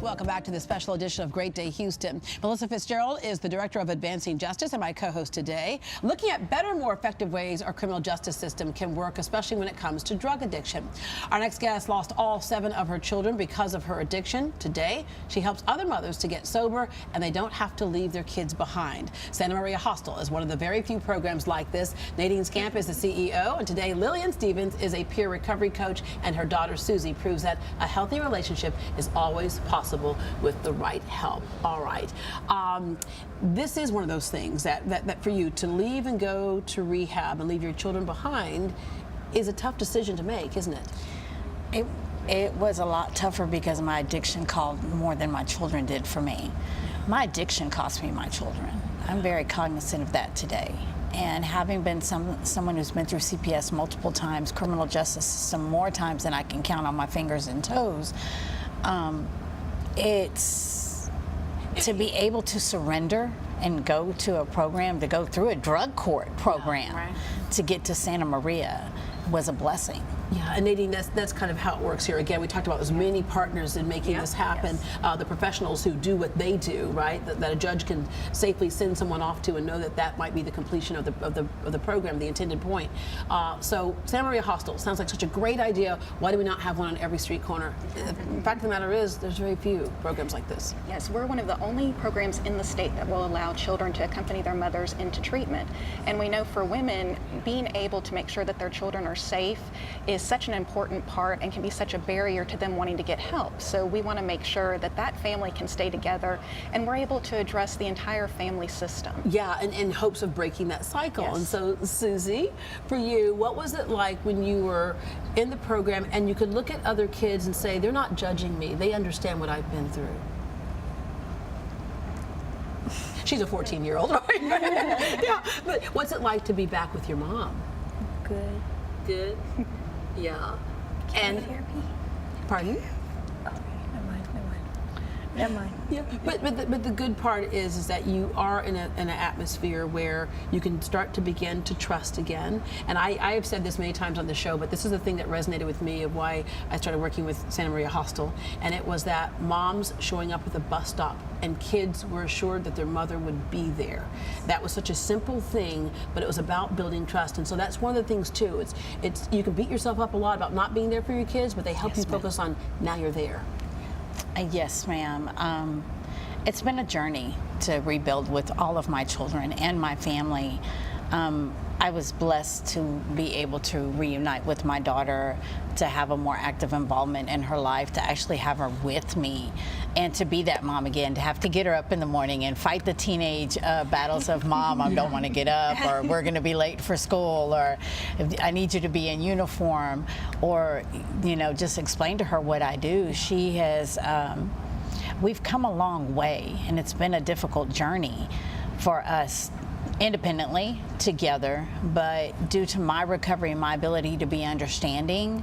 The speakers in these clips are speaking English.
Welcome back to the special edition of Great Day Houston. Melissa FITZGERALD is the Director of Advancing Justice and my co-host today, looking at better, more effective ways our criminal justice system can work, especially when it comes to drug addiction. Our next guest lost all 7 of her children because of her addiction. Today, she helps other mothers to get sober, and they don't have to leave their kids behind. Santa Maria Hostel is one of the very few programs like this. NADINE SCAMP is the CEO, and today Lillian Stephens is a peer recovery coach, and her daughter Susie proves that a healthy relationship is always possible with the right help. All right. This is one of those things that for you to leave and go to rehab and leave your children behind is a tough decision to make, isn't it? It was a lot tougher because my addiction called more than my children did for me. My addiction cost me my children. I'm very cognizant of that today. And having been someone who's been through CPS multiple times, criminal justice system more times than I can count on my fingers and toes, it's to be able to surrender and go to a program, to go through a drug court program to get to Santa Maria was a blessing. Yeah, and Nadine, that's kind of how it works here. Again, we talked about those many partners in making this happen. Yes. The professionals who do what they do, right? That a judge can safely send someone off to and know that that might be the completion of the program, the intended point. So Santa Maria Hostel sounds like such a great idea. Why do we not have one on every street corner? The fact of the matter is, there's very few programs like this. Yes, we're one of the only programs in the state that will allow children to accompany their mothers into treatment. And we know for women, being able to make sure that their children are safe is such an important part and can be such a barrier to them wanting to get help. So we want to make sure that that family can stay together and we're able to address the entire family system. Yeah, and in hopes of breaking that cycle. Yes. And so, Susie, for you, what was it like when you were in the program and you could look at other kids and say, they're not judging me, they understand what I've been through? She's a 14-year-old, right? Yeah, but what's it like to be back with your mom? Good. Good? Yeah. And therapy? Pardon? Oh, never mind. Yeah, but the good part is that you are in an atmosphere where you can start to begin to trust again. And I have said this many times on the show, but this is the thing that resonated with me of why I started working with Santa Maria Hostel. And it was that moms showing up at the bus stop and kids were assured that their mother would be there. That was such a simple thing, but it was about building trust. And so that's one of the things too. It's you can beat yourself up a lot about not being there for your kids, but they help you focus on now you're there. Yes, ma'am. It's been a journey to rebuild with all of my children and my family. I was blessed to be able to reunite with my daughter, to have a more active involvement in her life, to actually have her with me, and to be that mom again, to have to get her up in the morning and fight the teenage battles of, Mom, I don't want to get up, or we're going to be late for school, or I need you to be in uniform, or, you know, just explain to her what I do. She has, we've come a long way, and it's been a difficult journey for us independently, together, but due to my recovery and my ability to be understanding,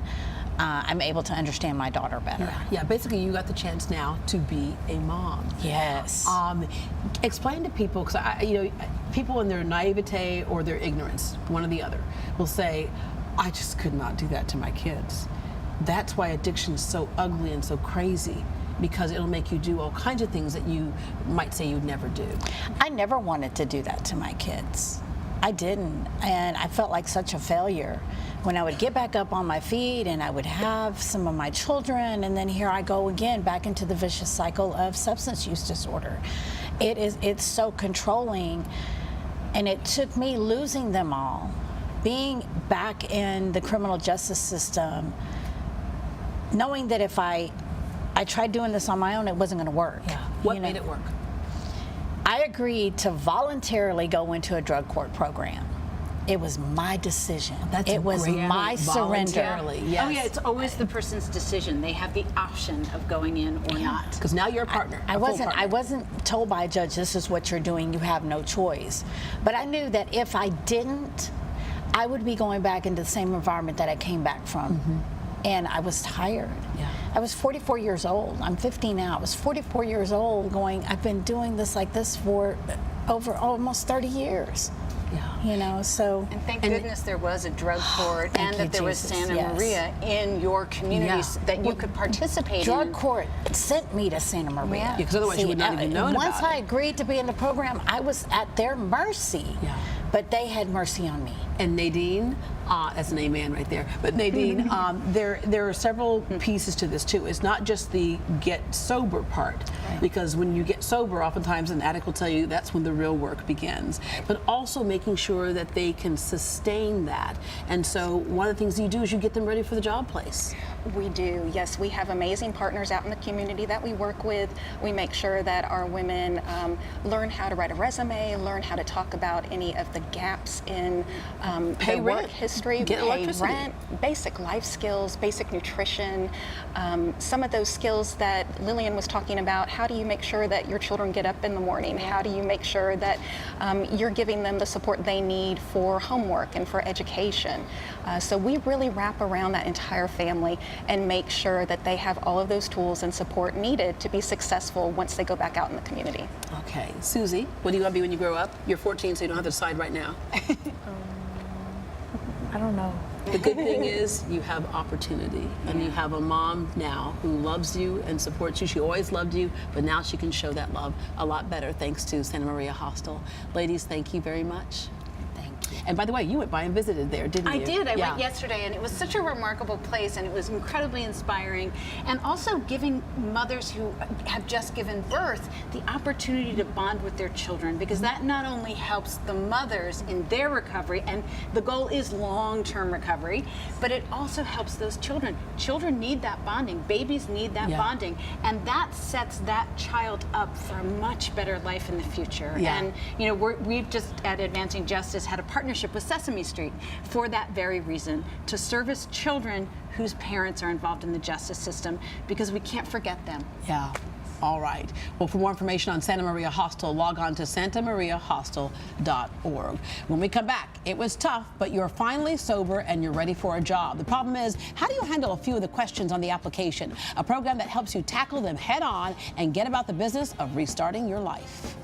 I'm able to understand my daughter better. Yeah, basically you got the chance now to be a mom. Yes. Explain to people, because you know, people in their naivete or their ignorance, one or the other, will say, I just could not do that to my kids. That's why addiction is so ugly and so crazy, because it'll make you do all kinds of things that you might say you'd never do. I never wanted to do that to my kids. I didn't, and I felt like such a failure when I would get back up on my feet and I would have some of my children, and then here I go again back into the vicious cycle of substance use disorder. It's so controlling, and it took me losing them all, being back in the criminal justice system, knowing that if I tried doing this on my own, it wasn't going to work. Yeah. What made it work? I agreed to voluntarily go into a drug court program. It was my decision. It was my surrender. Yes. Oh yeah, it's always the person's decision. They have the option of going in or not. Because now you're a partner. I wasn't told by a judge, this is what you're doing, you have no choice. But I knew that if I didn't, I would be going back into the same environment that I came back from. And I was tired. Yeah. I was 44 years old. I'm 50 now. I was 44 years old going, I've been doing this like this for over almost 30 years. You know, so. And thank goodness there was a drug court and that there was Santa Maria in your communities that you could participate in. Drug court sent me to Santa Maria. Yeah, because otherwise you would not even known about it. Once I agreed to be in the program, I was at their mercy. Yeah. But they had mercy on me. And Nadine, that's an amen right there. But Nadine, there are several pieces to this too. It's not just the get sober part, because when you get sober, oftentimes an addict will tell you that's when the real work begins. But also making sure that they can sustain that. And so one of the things you do is you get them ready for the job place. We do, yes. We have amazing partners out in the community that we work with. We make sure that our women learn how to write a resume, learn how to talk about any of the gaps in their work history, pay rent, basic life skills, basic nutrition, some of those skills that Lillian was talking about. How do you make sure that your children get up in the morning? How do you make sure that you're giving them the support they need for homework and for education? So we really wrap around that entire family and make sure that they have all of those tools and support needed to be successful once they go back out in the community. Okay, Susie, what do you want to be when you grow up? You're 14, so you don't have to decide right now. I don't know. The good thing is you have opportunity, and you have a mom now who loves you and supports you. She always loved you, but now she can show that love a lot better thanks to Santa Maria Hostel. Ladies, thank you very much. And by the way, you went by and visited there, didn't you? I did. I went yesterday, and it was such a remarkable place, and it was incredibly inspiring, and also giving mothers who have just given birth the opportunity to bond with their children, because that not only helps the mothers in their recovery, and the goal is long-term recovery, but it also helps those children. Children need that bonding. Babies need that bonding, and that sets that child up for a much better life in the future. And you know, we've just at Advancing Justice had a partnership with Sesame Street for that very reason, to service children whose parents are involved in the justice system, because we can't forget them. Yeah. All right. Well, for more information on Santa Maria Hostel, log on to santamariahostel.org. When we come back, it was tough, but you're finally sober and you're ready for a job. The problem is, how do you handle a few of the questions on the application? A program that helps you tackle them head on and get about the business of restarting your life.